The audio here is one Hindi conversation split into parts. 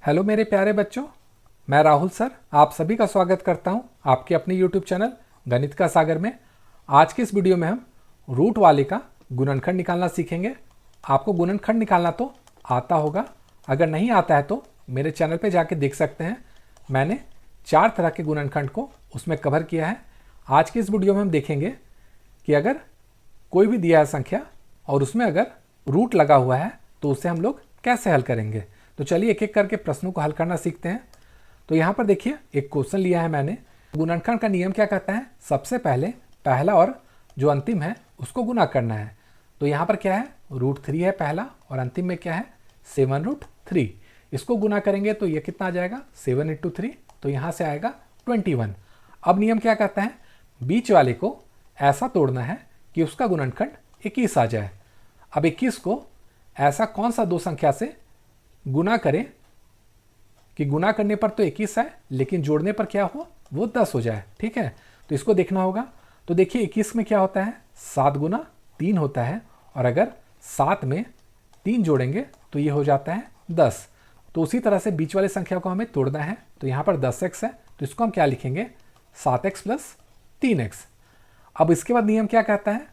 हेलो मेरे प्यारे बच्चों, मैं राहुल सर आप सभी का स्वागत करता हूं आपके अपने यूट्यूब चैनल गणित का सागर में। आज के इस वीडियो में हम रूट वाले का गुणनखंड निकालना सीखेंगे। आपको गुणनखंड निकालना तो आता होगा, अगर नहीं आता है तो मेरे चैनल पे जाके देख सकते हैं। मैंने 4 तरह के गुणनखंड को उसमें कवर किया है। आज की इस वीडियो में हम देखेंगे कि अगर कोई भी दिया है संख्या और उसमें अगर रूट लगा हुआ है तो उसे हम लोग कैसे हल करेंगे। तो चलिए एक एक करके प्रश्नों को हल करना सीखते हैं। तो यहाँ पर देखिए एक क्वेश्चन लिया है मैंने। गुणनखंड का नियम क्या कहता है, सबसे पहले पहला और जो अंतिम है उसको गुना करना है। तो यहाँ पर क्या है, √3 है पहला और अंतिम में क्या है 7√3। इसको गुना करेंगे तो ये कितना आ जाएगा 7 × 3, तो यहाँ से आएगा 21। अब नियम क्या कहता है, बीच वाले को ऐसा तोड़ना है कि उसका गुणनखंड 21 आ जाए। अब 21 को ऐसा कौन सा दो संख्या से गुना करें कि गुना करने पर तो 21 है लेकिन जोड़ने पर क्या हो वो 10 हो जाए। ठीक है, तो इसको देखना होगा। तो देखिए 21 में क्या होता है 7 × 3 होता है, और अगर 7 में 3 जोड़ेंगे तो ये हो जाता है 10। तो उसी तरह से बीच वाली संख्या को हमें तोड़ना है। तो यहाँ पर 10x है तो इसको हम क्या लिखेंगे 7x + 3x। अब इसके बाद नियम क्या कहता है,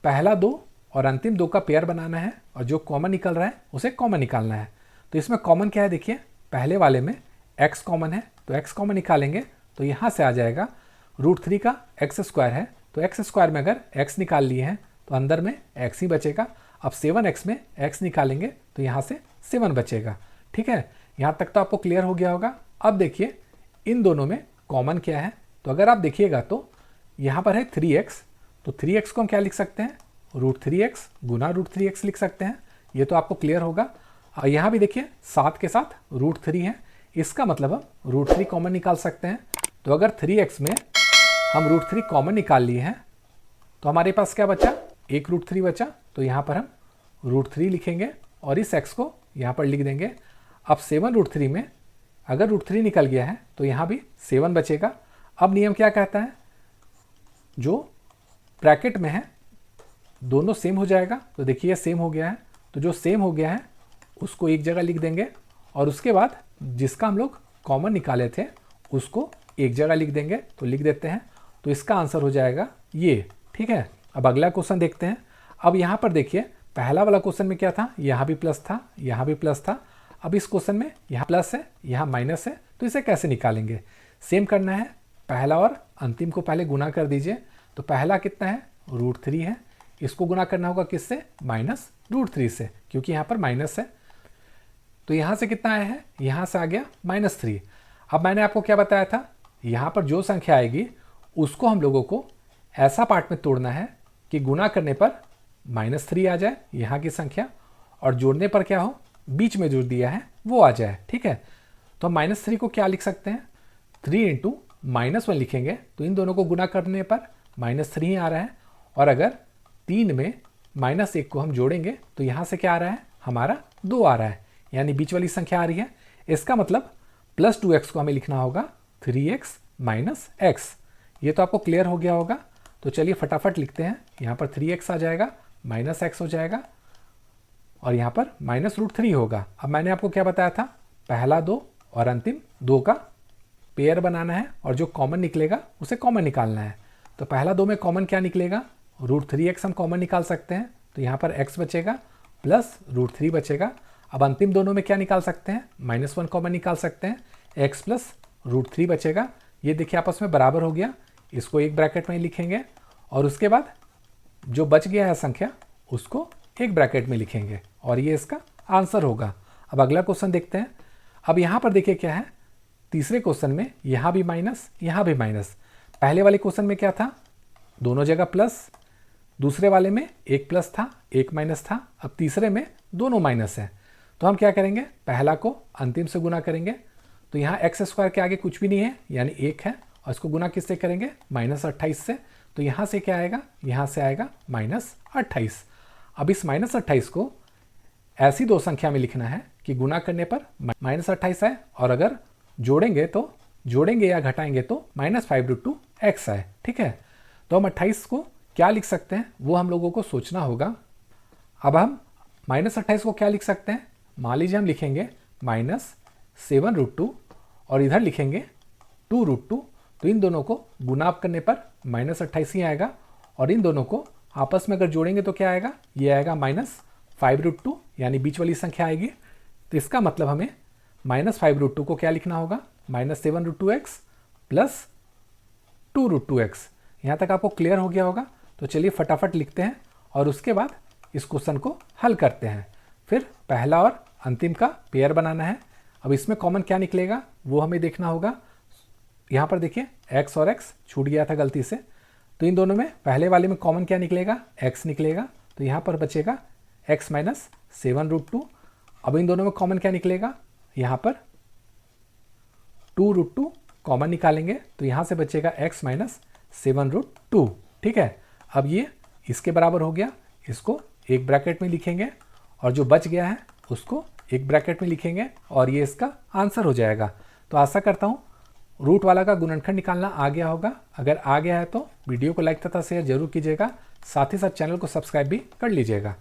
पहला 2 और अंतिम 2 का पेयर बनाना है और जो कॉमन निकल रहा है उसे कॉमन निकालना है। तो इसमें कॉमन क्या है, देखिए पहले वाले में x कॉमन है तो x कॉमन निकालेंगे तो यहाँ से आ जाएगा √3 का x² है तो x² में अगर x निकाल लिए हैं तो अंदर में x ही बचेगा। अब 7x में x निकालेंगे तो यहाँ से 7 बचेगा। ठीक है, यहाँ तक तो आपको क्लियर हो गया होगा। अब देखिए इन दोनों में कॉमन क्या है, तो अगर आप देखिएगा तो यहाँ पर है 3x, तो 3x को हम क्या लिख सकते हैं √3x गुना √3x लिख सकते हैं। ये तो आपको क्लियर होगा। और यहाँ भी देखिए 7 के साथ √3 है, इसका मतलब हम √3 कॉमन निकाल सकते हैं। तो अगर 3x में हम √3 कॉमन निकाल लिए हैं तो हमारे पास क्या बचा, एक √3 बचा। तो यहाँ पर हम √3 लिखेंगे और इस x को यहाँ पर लिख देंगे। अब 7√3 में अगर √3 निकल गया है तो यहाँ भी 7 बचेगा। अब नियम क्या कहता है, जो ब्रैकेट में है दोनों सेम हो जाएगा। तो देखिए सेम हो गया है, तो जो सेम हो गया है उसको एक जगह लिख देंगे और उसके बाद जिसका हम लोग कॉमन निकाले थे उसको एक जगह लिख देंगे। तो लिख देते हैं, तो इसका आंसर हो जाएगा ये। ठीक है, अब अगला क्वेश्चन देखते हैं। अब यहाँ पर देखिए पहला वाला क्वेश्चन में क्या था, यहाँ भी प्लस था यहाँ भी प्लस था। अब इस क्वेश्चन में यहाँ प्लस है यहाँ माइनस है, तो इसे कैसे निकालेंगे, सेम करना है। पहला और अंतिम को पहले गुना कर दीजिए। तो पहला कितना है √3 है, इसको गुना करना होगा किससे -√3 से, क्योंकि यहाँ पर माइनस है। तो यहाँ से कितना आया है, यहाँ से आ गया -3। अब मैंने आपको क्या बताया था, यहाँ पर जो संख्या आएगी उसको हम लोगों को ऐसा पार्ट में तोड़ना है कि गुना करने पर -3 आ जाए यहाँ की संख्या, और जोड़ने पर क्या हो बीच में जो दिया है वो आ जाए। ठीक है, तो हम -3 को क्या लिख सकते हैं 3 × -1 लिखेंगे। तो इन दोनों को गुना करने पर -3 ही आ रहा है, और अगर 3 में -1 को हम जोड़ेंगे तो यहाँ से क्या आ रहा है हमारा 2 आ रहा है, यानी बीच वाली संख्या आ रही है। इसका मतलब +2x को हमें लिखना होगा 3x - x। ये तो आपको क्लियर हो गया होगा। तो चलिए फटाफट लिखते हैं, यहाँ पर 3x आ जाएगा -x हो जाएगा और यहाँ पर -√3 होगा। अब मैंने आपको क्या बताया था, पहला 2 और अंतिम 2 का पेयर बनाना है और जो कॉमन निकलेगा उसे कॉमन निकालना है। तो पहला 2 में कॉमन क्या निकलेगा √3x हम कॉमन निकाल सकते हैं, तो यहाँ पर x बचेगा प्लस √3 बचेगा। अब अंतिम दोनों में क्या निकाल सकते हैं -1 कॉमन निकाल सकते हैं, x प्लस √3 बचेगा। ये देखिए आपस में बराबर हो गया, इसको एक ब्रैकेट में लिखेंगे और उसके बाद जो बच गया है संख्या उसको एक ब्रैकेट में लिखेंगे और ये इसका आंसर होगा। अब अगला क्वेश्चन देखते हैं। अब यहाँ पर देखिए क्या है, तीसरे क्वेश्चन में यहाँ भी माइनस यहाँ भी माइनस। पहले वाले क्वेश्चन में क्या था, दोनों जगह प्लस, दूसरे वाले में एक प्लस था एक माइनस था, अब तीसरे में दोनों माइनस है। तो हम क्या करेंगे, पहला को अंतिम से गुना करेंगे। तो यहाँ x² के आगे कुछ भी नहीं है यानी 1 है, और इसको गुना किससे करेंगे -28 से। तो यहाँ से क्या आएगा, यहाँ से आएगा -28। अब इस -28 को ऐसी दो संख्या में लिखना है कि गुना करने पर -28 है, और अगर जोड़ेंगे या घटाएंगे तो -5√2x है। ठीक है, तो हम 28 को क्या लिख सकते हैं वो हम लोगों को सोचना होगा। अब हम -28 को क्या लिख सकते हैं, मान लीजिए हम लिखेंगे माइनस 7√2 और इधर लिखेंगे 2√2। तो इन दोनों को गुना करने पर -28 ही आएगा और इन दोनों को आपस में अगर जोड़ेंगे तो क्या आएगा, ये आएगा -5√2, यानी बीच वाली संख्या आएगी। तो इसका मतलब हमें -5√2 को क्या लिखना होगा, -7√2x प्लस 2√2x। यहाँ तक आपको क्लियर हो गया होगा। तो चलिए फटाफट लिखते हैं और उसके बाद इस क्वेश्चन को हल करते हैं। फिर पहला और अंतिम का पेयर बनाना है। अब इसमें कॉमन क्या निकलेगा वो हमें देखना होगा। यहाँ पर देखिए x और x छूट गया था गलती से, तो इन दोनों में पहले वाले में कॉमन क्या निकलेगा, x निकलेगा। तो यहाँ पर बचेगा x माइनस 7√2। अब इन दोनों में कॉमन क्या निकलेगा, यहाँ पर 2√2 कॉमन निकालेंगे तो यहाँ से बचेगा x माइनस 7√2। ठीक है, अब ये इसके बराबर हो गया, इसको एक ब्रैकेट में लिखेंगे और जो बच गया है उसको एक ब्रैकेट में लिखेंगे और ये इसका आंसर हो जाएगा। तो आशा करता हूँ रूट वाला का गुणनखंड निकालना आ गया होगा। अगर आ गया है तो वीडियो को लाइक तथा शेयर जरूर कीजिएगा, साथ ही साथ चैनल को सब्सक्राइब भी कर लीजिएगा।